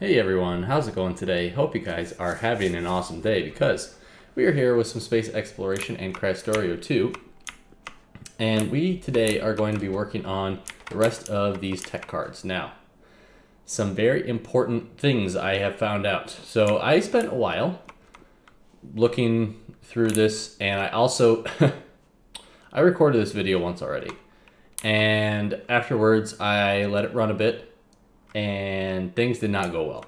Hey everyone, how's it going today? Hope you guys are having an awesome day because we are here with some space exploration and Krastorio 2. And we today are going to be working on the rest of these tech cards. Now, some very important things I have found out. So I spent a while looking through this, and I also I recorded this video once already. And afterwards I let it run a bit and things did not go well.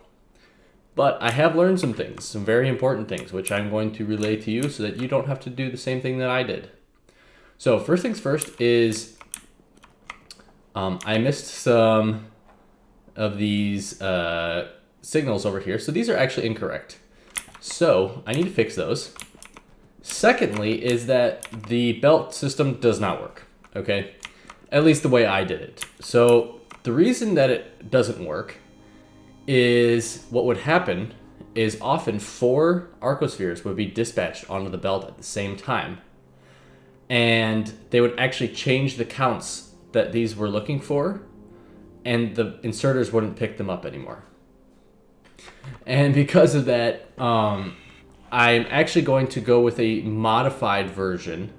But I have learned some things, some very important things, which I'm going to relay to you so that you don't have to do the same thing that I did. So first things first is I missed some of these signals over here. So these are actually incorrect. So I need to fix those. Secondly is that the belt system does not work, okay? At least the way I did it. So the reason that it doesn't work is what would happen is often 4 arcospheres would be dispatched onto the belt at the same time. And they would actually change the counts that these were looking for, and the inserters wouldn't pick them up anymore. And because of that, I'm actually going to go with a modified version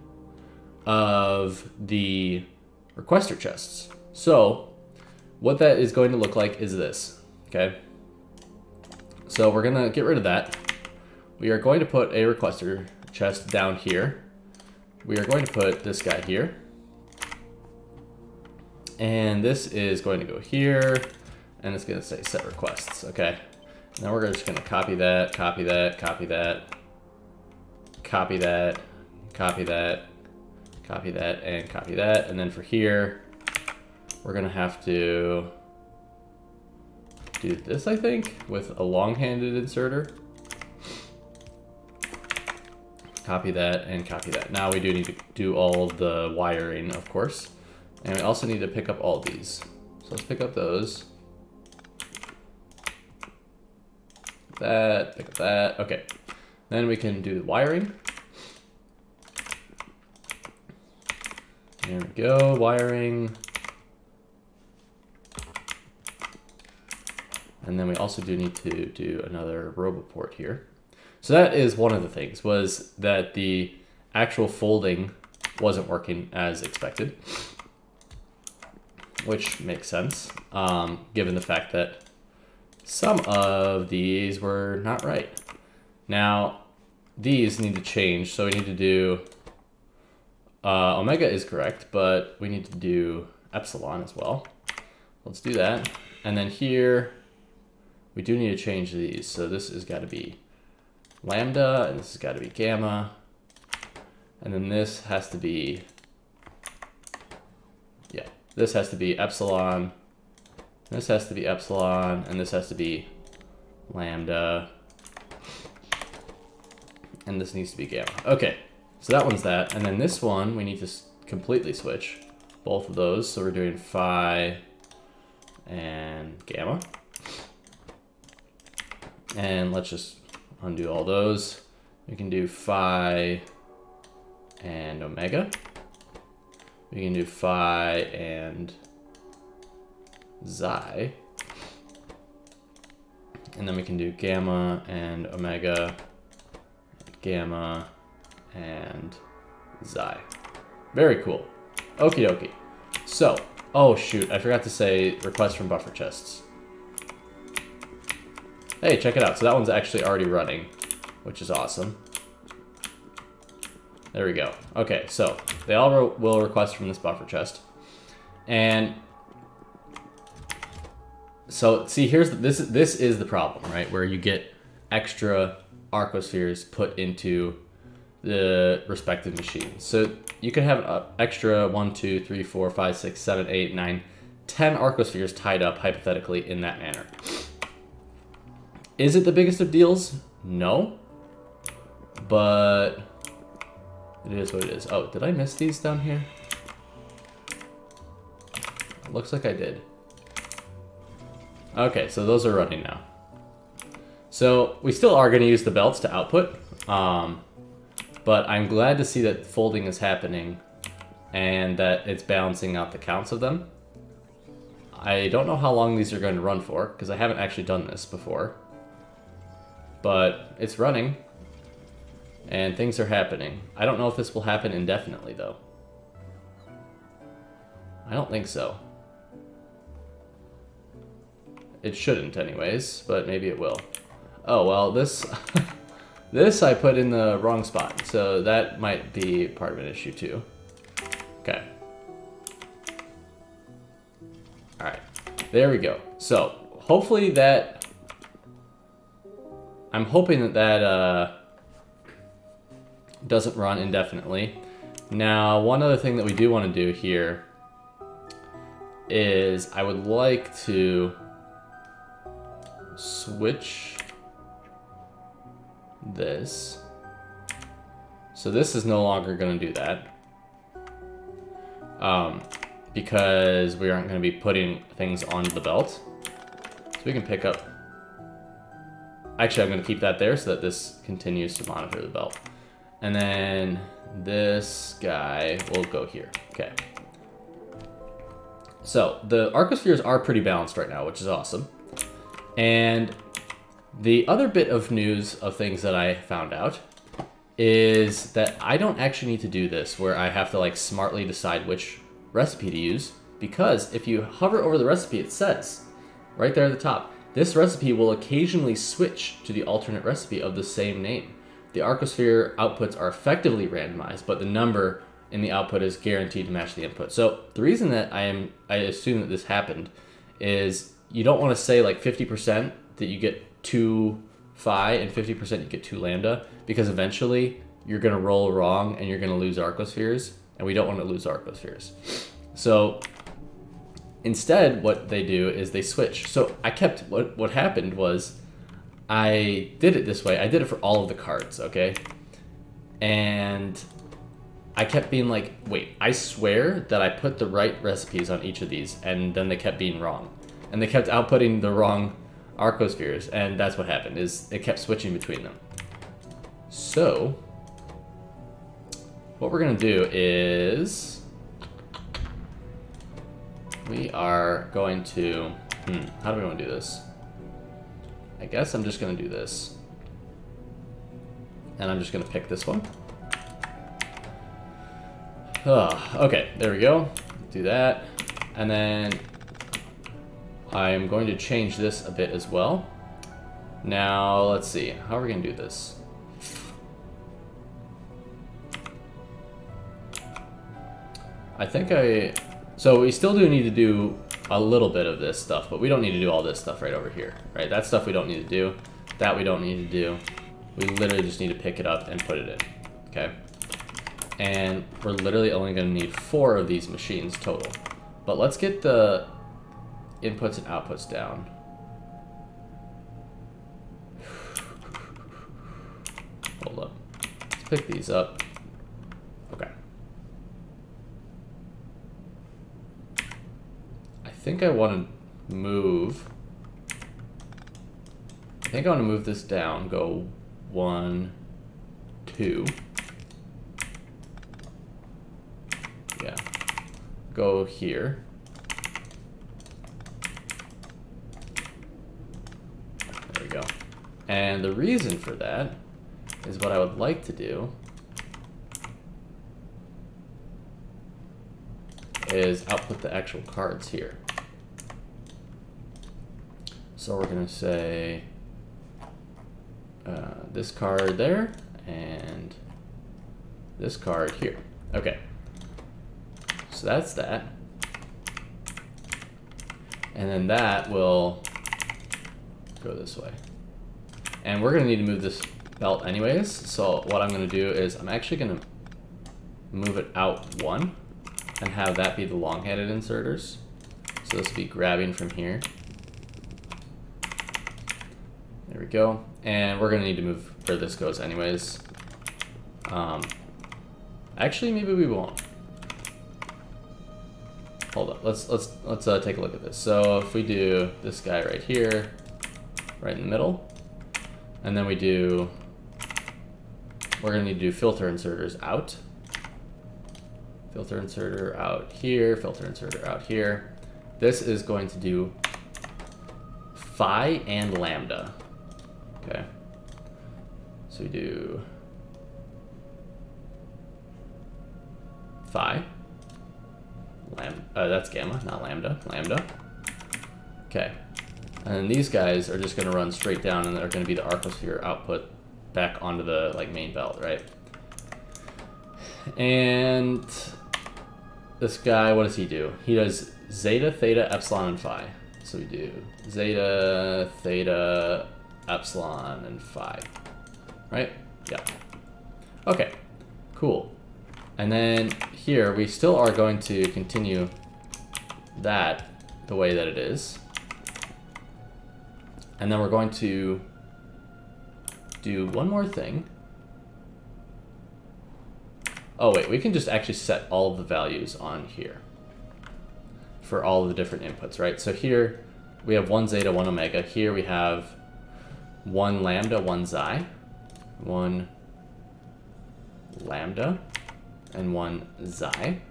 of the Requestor Chests. So what that is going to look like is this, okay? So we're gonna get rid of that. We are going to put a Requestor chest down here. We are going to put this guy here. And this is going to go here, and it's gonna say set requests, okay? Now we're just gonna copy that, copy that, copy that, copy that, copy that, copy that, and copy that. And then for here, we're gonna have to do this, I think, with a long-handed inserter. Copy that and copy that. Now we do need to do all the wiring, of course. And we also need to pick up all these. So let's pick up those. Pick up that, okay. Then we can do the wiring. There we go, wiring. And then we also do need to do another roboport here. So that is one of the things, was that the actual folding wasn't working as expected, which makes sense, given the fact that some of these were not right. Now, these need to change, so we need to do, omega is correct, but we need to do epsilon as well. Let's do that. And then here, we do need to change these. So this has got to be lambda, and this has got to be gamma. And then this has to be, yeah, this has to be epsilon. This has to be epsilon, and this has to be lambda. And this needs to be gamma. Okay, so that one's that. And then this one, we need to completely switch both of those. So we're doing phi and gamma. And let's just undo all those. We can do phi and omega. We can do phi and xi. And then we can do gamma and omega, gamma and xi. Very cool. Okie dokie. So, oh shoot, I forgot to say request from buffer chests. Hey, check it out. So that one's actually already running, which is awesome. There we go. Okay, so they all will request from this buffer chest. And so see, this is the problem, right? Where you get extra arcospheres put into the respective machines. So you can have an extra 1, 2, 3, 4, 5, 6, 7, 8, 9, 10 arcospheres tied up hypothetically in that manner. Is it the biggest of deals? No. But it is what it is. Oh, did I miss these down here? Looks like I did. Okay, so those are running now. So we still are going to use the belts to output. But I'm glad to see that folding is happening and that it's balancing out the counts of them. I don't know how long these are going to run for, because I haven't actually done this before. But it's running, and things are happening. I don't know if this will happen indefinitely, though. I don't think so. It shouldn't anyways, but maybe it will. Oh, well, this this I put in the wrong spot, so that might be part of an issue too. Okay. Alright, there we go. So, hopefully that... I'm hoping that doesn't run indefinitely. Now, one other thing that we do want to do here is I would like to switch this. So this is no longer going to do that. Because we aren't going to be putting things on the belt. So we can pick up... Actually, I'm going to keep that there so that this continues to monitor the belt. And then this guy will go here. Okay. So the arcospheres are pretty balanced right now, which is awesome. And the other bit of news of things that I found out is that I don't actually need to do this where I have to like smartly decide which recipe to use, because if you hover over the recipe, it says right there at the top, this recipe will occasionally switch to the alternate recipe of the same name. The arcosphere outputs are effectively randomized, but the number in the output is guaranteed to match the input. So the reason that I assume that this happened is you don't want to say like 50% that you get 2 phi and 50% you get 2 lambda, because eventually you're going to roll wrong and you're going to lose arcospheres, and we don't want to lose arcospheres. So instead what they do is they switch. So I kept, what happened was I did it this way. I did it for all of the cards, okay? And I kept being like, wait, I swear that I put the right recipes on each of these, and then they kept being wrong. And they kept outputting the wrong arcospheres, and that's what happened, is it kept switching between them. So what we're gonna do is we are going to, how do we want to do this? I guess I'm just going to do this. And I'm just going to pick this one. Okay, there we go. Do that. And then I'm going to change this a bit as well. Now, let's see. How are we going to do this? I think so we still do need to do a little bit of this stuff, but we don't need to do all this stuff right over here, right? That stuff we don't need to do. That we don't need to do. We literally just need to pick it up and put it in, okay? And we're literally only going to need 4 of these machines total. But let's get the inputs and outputs down. Hold up. Let's pick these up. Okay. I think I want to move. I think I want to move this down. Go 1, 2. Yeah. Go here. There we go. And the reason for that is what I would like to do is output the actual cards here. So we're going to say this card there and this card here. Okay. So that's that. And then that will go this way. And we're going to need to move this belt anyways. So what I'm going to do is I'm actually going to move it out 1 and have that be the long-handed inserters. So this will be grabbing from here. There we go. And we're going to need to move where this goes anyways. Actually, maybe we won't. Hold up. Let's take a look at this. So if we do this guy right here, right in the middle, and then we do, we're going to need to do filter inserters out. Filter inserter out here, filter inserter out here. this is going to do phi and lambda. Okay. So we do phi. That's gamma, not lambda. Lambda. Okay. And then these guys are just going to run straight down, and they're going to be the arcosphere output back onto the main belt, right? And this guy, what does he do? He does zeta, theta, epsilon, and phi. So we do zeta, theta, epsilon, and phi. Right? Yeah. Okay. Cool. And then here, we still are going to continue that the way that it is. And then we're going to do one more thing. Oh wait, we can just actually set all of the values on here for all of the different inputs, right? So here we have 1 zeta, 1 omega. Here we have 1 lambda, 1 xi, 1 lambda, and 1 xi,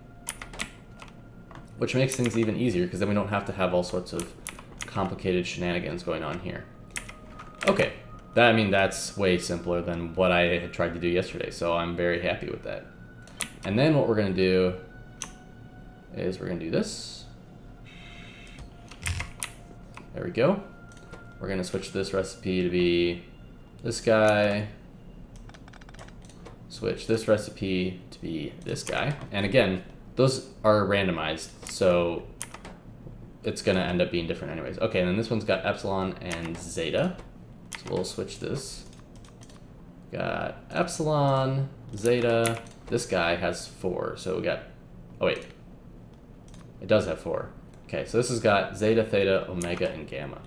which makes things even easier because then we don't have to have all sorts of complicated shenanigans going on here. Okay, that's way simpler than what I had tried to do yesterday, so I'm very happy with that. And then what we're going to do is we're going to do this. There we go. We're going to switch this recipe to be this guy. Switch this recipe to be this guy. And again, those are randomized, so it's going to end up being different anyways. Okay, and then this one's got epsilon and zeta. So we'll switch this. Got epsilon, zeta. This guy has 4, so we got, oh wait, it does have 4. Okay, so this has got zeta, theta, omega, and gamma.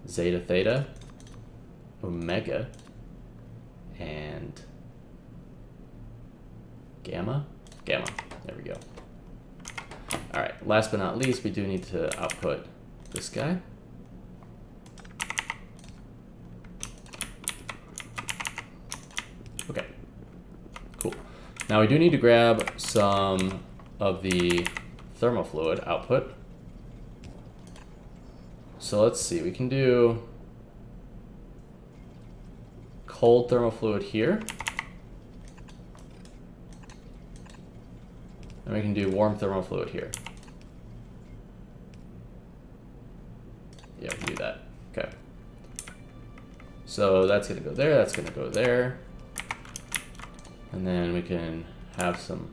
Zeta, theta, omega, and gamma. Gamma, there we go. All right, last but not least, we do need to output this guy. Okay, cool. Now we do need to grab some of the thermofluid output. So let's see, we can do cold thermofluid here. And we can do warm thermofluid here. Yeah, we can do that. Okay. So that's gonna go there, that's gonna go there. And then we can have some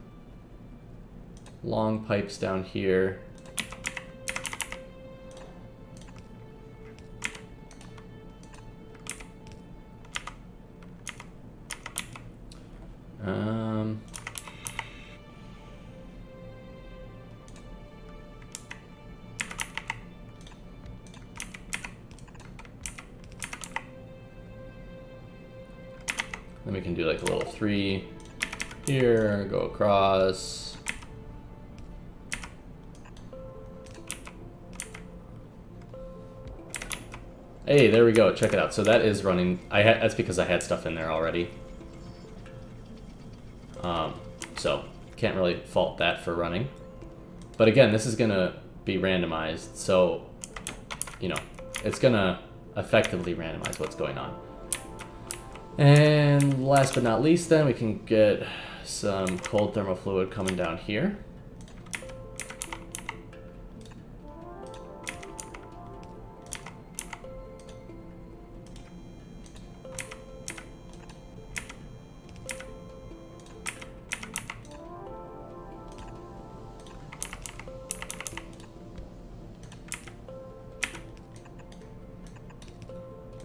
long pipes down here. Then we can do like a little 3 here, go across. Hey, there we go. Check it out. So that is running. That's because I had stuff in there already. So can't really fault that for running. But again, this is gonna be randomized, so it's gonna effectively randomize what's going on. And last but not least, then we can get some cold thermofluid coming down here.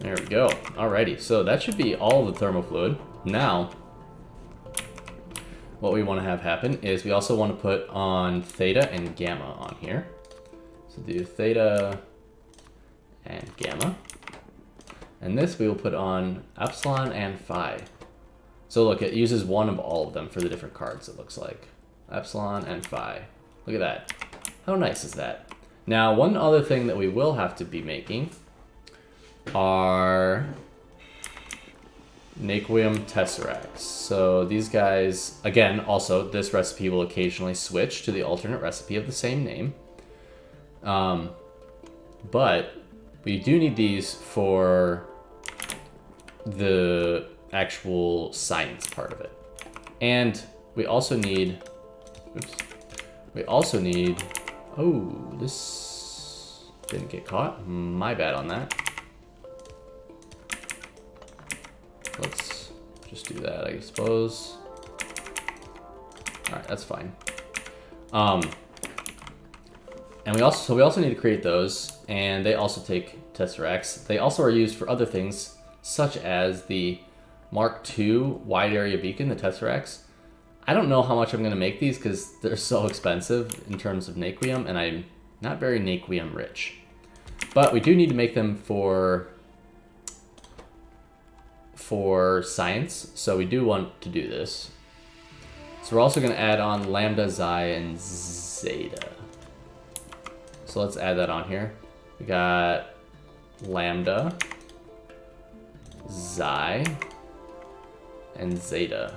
There we go. Alrighty, so that should be all the thermofluid. Now, what we want to have happen is we also want to put on theta and gamma on here. So do theta and gamma. And this we will put on epsilon and phi. So look, it uses one of all of them for the different cards, it looks like. Epsilon and phi. Look at that. How nice is that? Now, one other thing that we will have to be making are Naum Tess Rex. So these guys, again, also this recipe will occasionally switch to the alternate recipe of the same name. But we do need these for the actual science part of it. And we also need, oops, we also need, oh, this didn't get caught. My bad on that. Let's just do that, I suppose. All right, that's fine. And we also need to create those, and they also take Tess Rex. They also are used for other things, such as the Mark II wide area beacon, the Tess Rex. I don't know how much I'm going to make these because they're so expensive in terms of naquium, and I'm not very naquium rich. But we do need to make them for science, so we do want to do this. So we're also going to add on lambda, xi, and zeta. So let's add that on here. We got lambda, xi, and zeta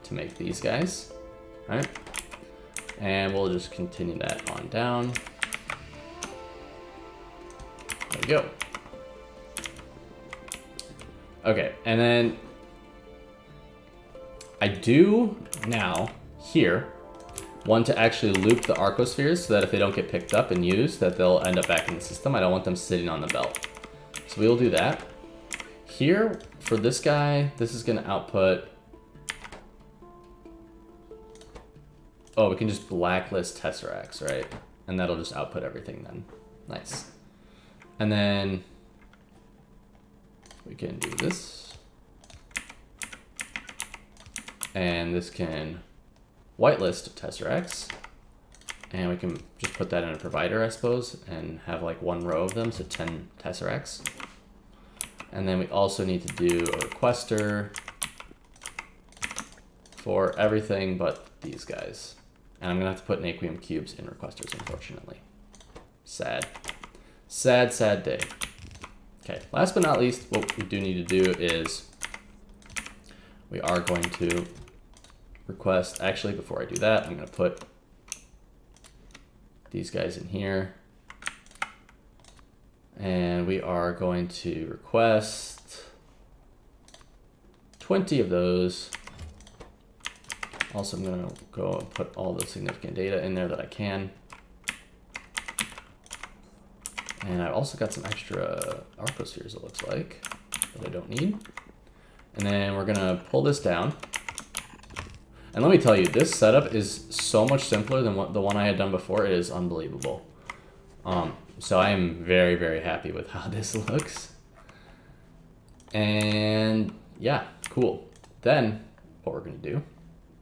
to make these guys. All right, and we'll just continue that on down. There we go. Okay, and then I do now here want to actually loop the arcospheres so that if they don't get picked up and used, that they'll end up back in the system. I don't want them sitting on the belt. So we will do that. Here, for this guy, this is going to output... Oh, we can just blacklist Tesseracts, right? And that'll just output everything then. Nice. And then we can do this. And this can whitelist Tesseracts. And we can just put that in a provider, I suppose, and have like one row of them, so 10 Tesseracts. And then we also need to do a requester for everything but these guys. And I'm gonna have to put naquium cubes in requesters, unfortunately. Sad. Sad, sad day. Okay, last but not least, what we do need to do is we are going to request, actually before I do that, I'm gonna put these guys in here. And we are going to request 20 of those. Also, I'm gonna go and put all the significant data in there that I can. And I've also got some extra arcospheres, it looks like, that I don't need. And then we're gonna pull this down. And let me tell you, this setup is so much simpler than the one I had done before. It is unbelievable. So I am very, very happy with how this looks. And yeah, cool. Then what we're gonna do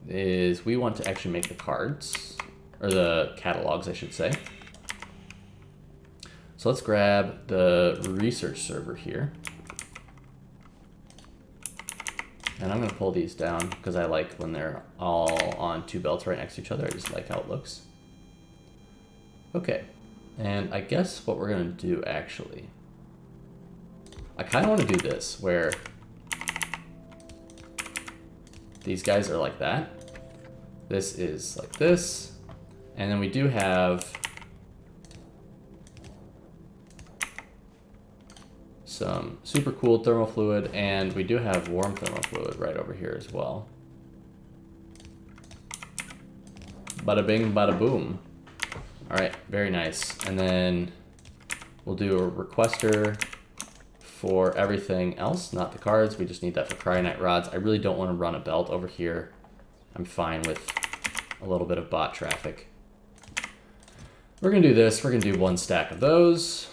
is we want to actually make the cards, or the catalogs, I should say. So let's grab the research server here. And I'm gonna pull these down because I like when they're all on two belts right next to each other. I just like how it looks. Okay, and I guess what we're gonna do actually, I kinda wanna do this where these guys are like that. This is like this. And then we do have some super cool thermal fluid, and we do have warm thermal fluid right over here as well. Bada bing, bada boom. All right, very nice. And then we'll do a requester for everything else, not the cards. We just need that for cryonite rods. I really don't want to run a belt over here. I'm fine with a little bit of bot traffic. We're gonna do this. We're gonna do one stack of those.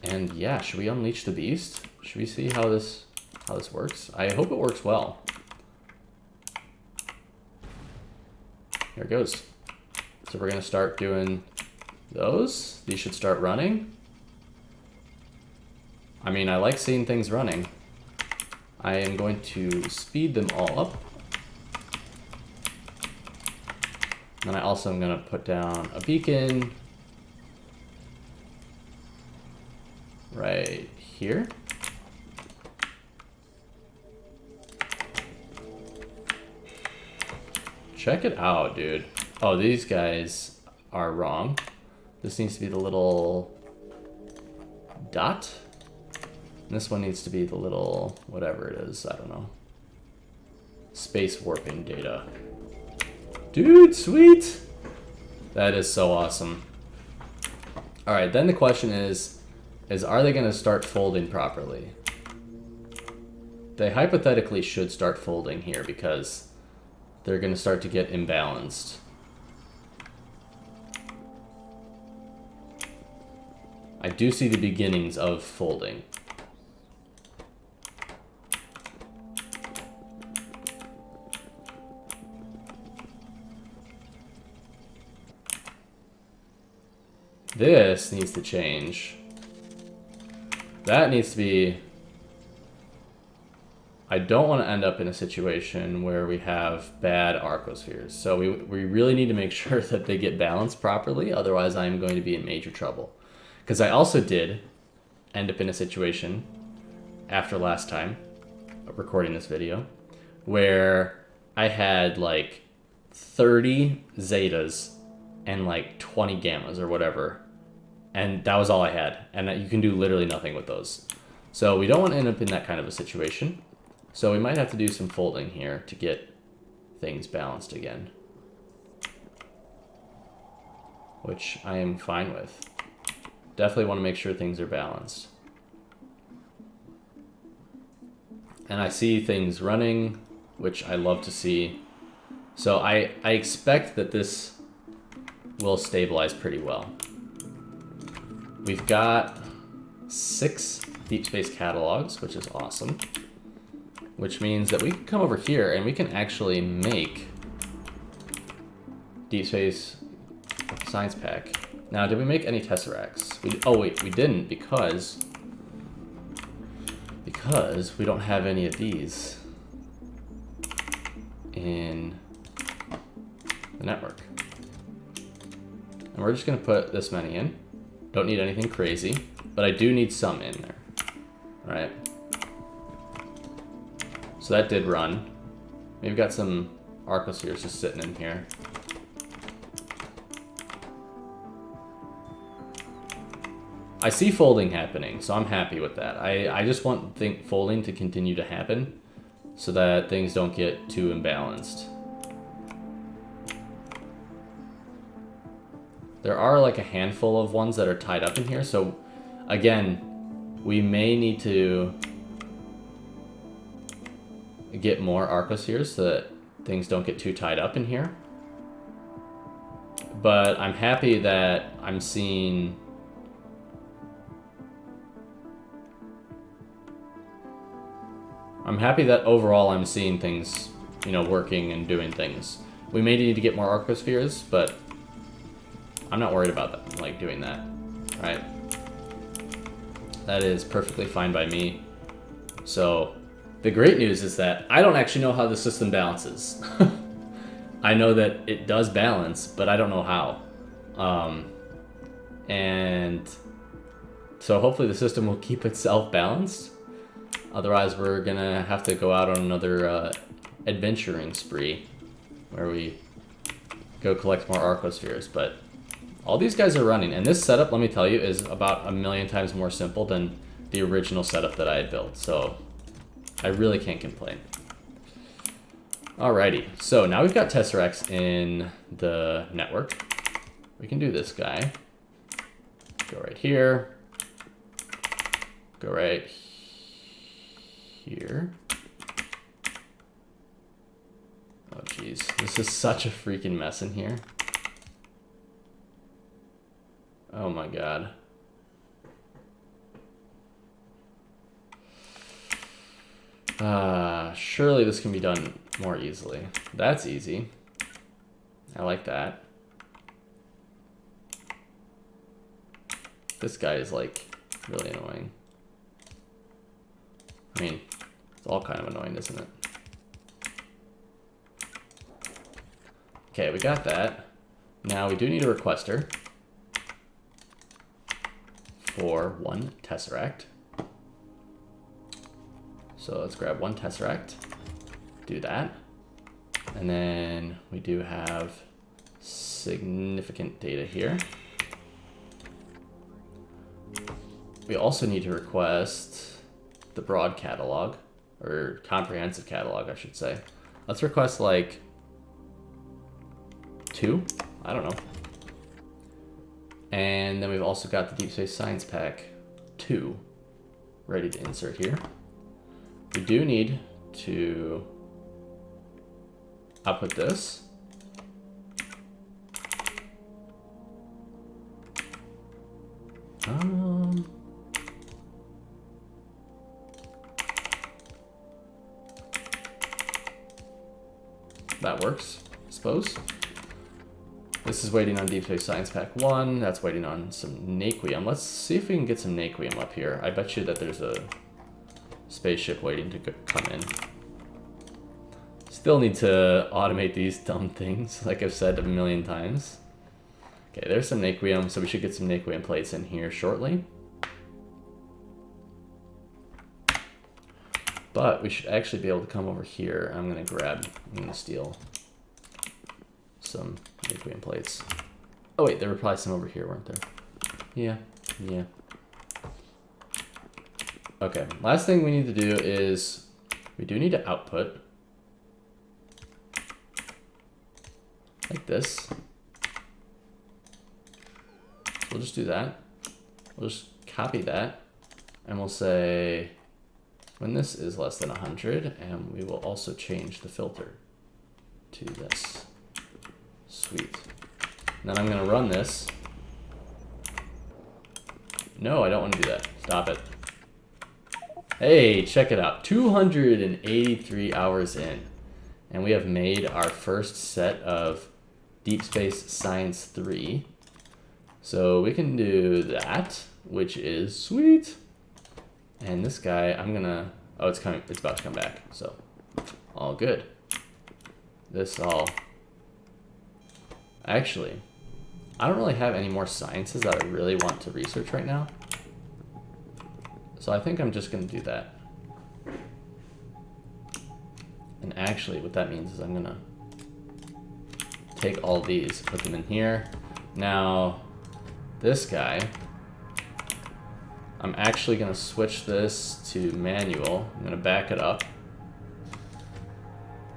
And yeah, should we unleash the beast? Should we see how this works? I hope it works well. Here it goes. So we're gonna start doing those. These should start running. I mean, I like seeing things running. I am going to speed them all up. And I also am gonna put down a beacon right here. Check it out, dude. Oh, these guys are wrong. This needs to be the little dot. And this one needs to be the little, whatever it is, I don't know. Space warping data. Dude, sweet! That is so awesome. All right, then the question is are they gonna start folding properly? They hypothetically should start folding here because they're gonna start to get imbalanced. I do see the beginnings of folding. This needs to change. That needs to be... I don't want to end up in a situation where we have bad arcospheres. So we really need to make sure that they get balanced properly. Otherwise, I'm going to be in major trouble. Because I also did end up in a situation after last time, recording this video, where I had like 30 zetas and like 20 gammas or whatever. And that was all I had. And you can do literally nothing with those. So we don't want to end up in that kind of a situation. So we might have to do some folding here to get things balanced again. Which I am fine with. Definitely want to make sure things are balanced. And I see things running, which I love to see. So I expect that this will stabilize pretty well. We've got 6 deep space catalogs, which is awesome. Which means that we can come over here and we can actually make deep space science pack. Now, did we make any Tess Rex? Oh wait, we didn't because we don't have any of these in the network. And we're just gonna put this many in. Don't need anything crazy, but I do need some in there. All right. So that did run. We've got some arcospheres just sitting in here. I see folding happening, so I'm happy with that. I just want folding to continue to happen so that things don't get too imbalanced. There are like a handful of ones that are tied up in here, so again, we may need to get more arcospheres so that things don't get too tied up in here. But I'm happy that I'm seeing overall I'm seeing things, you know, working and doing things. We may need to get more arcospheres, but I'm not worried about that, like doing that, right? That is perfectly fine by me. So the great news is that I don't actually know how the system balances. I know that it does balance, but I don't know how. And so hopefully the system will keep itself balanced. Otherwise, we're gonna have to go out on another adventuring spree where we go collect more arcospheres. But all these guys are running, and this setup, let me tell you, is about 1,000,000 times more simple than the original setup that I had built. So I really can't complain. Alrighty, so now we've got Tess Rex in the network. We can do this guy. Go right here. Go right here. Oh geez, this is such a freaking mess in here. Oh my god. Surely this can be done more easily. That's easy. I like that. This guy is like really annoying. I mean, it's all kind of annoying, isn't it? Okay, we got that. Now we do need a requester for 1 tesseract. So let's grab 1 tesseract, do that. And then we do have significant data here. we also need to request the broad catalog, or comprehensive catalog, I should say. Let's request like 2? I don't know. And then we've also got the Deep Space Science Pack 2 ready to insert here. We do need to output this. That works, I suppose. This is waiting on Deep Space Science Pack 1. That's waiting on some Naquium. Let's see if we can get some Naquium up here. I bet you that there's a spaceship waiting to come in. Still need to automate these dumb things, like I've said a million times. Okay, there's some Naquium, so we should get some Naquium plates in here shortly. But we should actually be able to come over here. I'm gonna steal some Naquium plates. Oh wait, there were probably some over here, weren't there? Yeah. Okay, last thing we need to do is we do need to output like this. So we'll just do that. We'll just copy that and we'll say when this is less than 100, and we will also change the filter to this. Sweet. And then I'm gonna run this. No, I don't want to do that. Stop it. Hey, check it out. 283 hours in, and we have made our first set of Deep Space Science 3. So we can do that, which is sweet. And this guy, I'm gonna, oh, it's about to come back, so all good. Actually, I don't really have any more sciences that I really want to research right now. So I think I'm just gonna do that. And actually what that means is I'm gonna take all these, put them in here. Now, this guy, I'm actually gonna switch this to manual. I'm gonna back it up.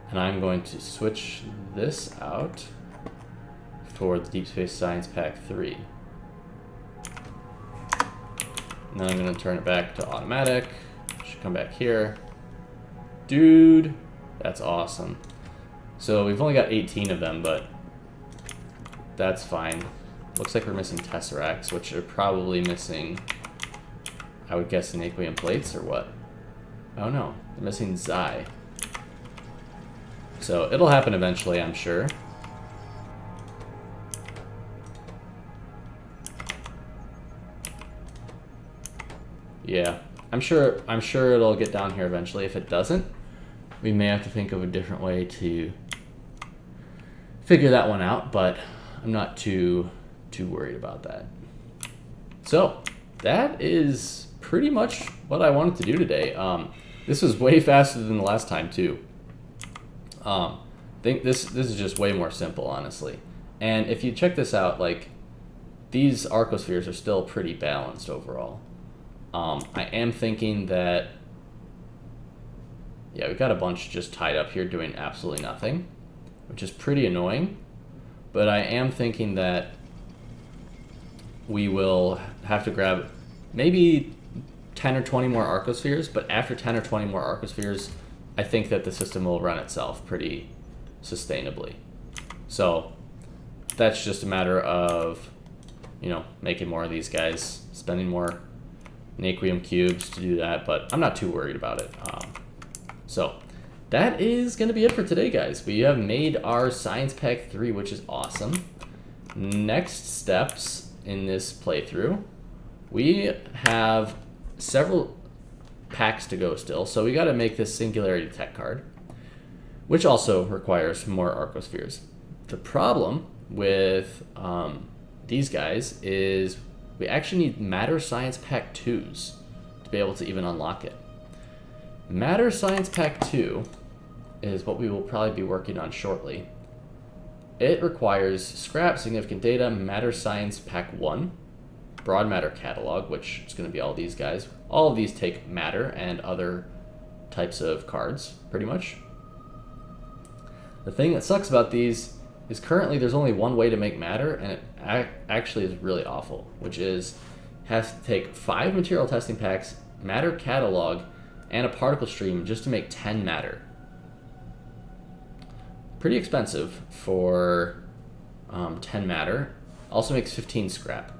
And I'm going to switch this out for the Deep Space Science Pack 3. And then I'm gonna turn it back to automatic. Should come back here. Dude, that's awesome. So we've only got 18 of them, but that's fine. Looks like we're missing Tess Rex, which are probably missing, I would guess, Naquium plates or what? Oh no, they're missing Xi. So it'll happen eventually, I'm sure. Yeah, I'm sure it'll get down here eventually. If it doesn't, we may have to think of a different way to figure that one out, but I'm not too worried about that. So that is pretty much what I wanted to do today. This was way faster than the last time too. I think this is just way more simple, honestly. And if you check this out, like, these arcospheres are still pretty balanced overall. I am thinking that, yeah, we've got a bunch just tied up here doing absolutely nothing, which is pretty annoying. But I am thinking that we will have to grab maybe 10 or 20 more arcospheres, but after 10 or 20 more arcospheres, I think that the system will run itself pretty sustainably. So that's just a matter of, you know, making more of these guys, spending more Naquium cubes to do that, but I'm not too worried about it. So that is going to be it for today, guys. We have made our Science Pack 3, which is awesome. Next steps in this playthrough, we have several packs to go still, so we got to make this Singularity Tech card, which also requires more arcospheres. The problem with these guys is we actually need Matter Science Pack 2s to be able to even unlock it. Matter Science Pack 2 is what we will probably be working on shortly. It requires Scrap, Significant Data, Matter Science Pack 1, broad matter catalog, which is going to be all these guys. All of these take matter and other types of cards, pretty much. The thing that sucks about these is currently there's only one way to make matter, and it actually is really awful, which is has to take 5 material testing packs, matter catalog, and a particle stream just to make 10 matter. Pretty expensive for 10 matter. Also makes 15 scrap.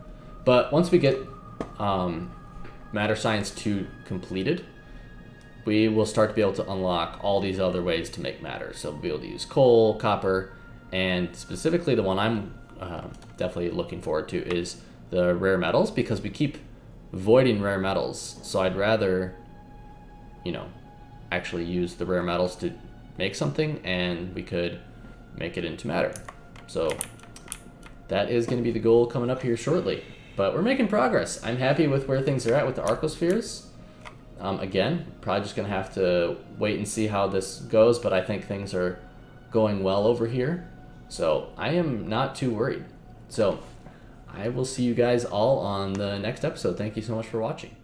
But once we get Matter Science 2 completed, we will start to be able to unlock all these other ways to make matter. So we'll be able to use coal, copper, and specifically the one I'm definitely looking forward to is the rare metals, because we keep voiding rare metals. So I'd rather, you know, actually use the rare metals to make something, and we could make it into matter. So that is going to be the goal coming up here shortly. But we're making progress. I'm happy with where things are at with the arcospheres. Again, probably just going to have to wait and see how this goes, but I think things are going well over here. So I am not too worried. So I will see you guys all on the next episode. Thank you so much for watching.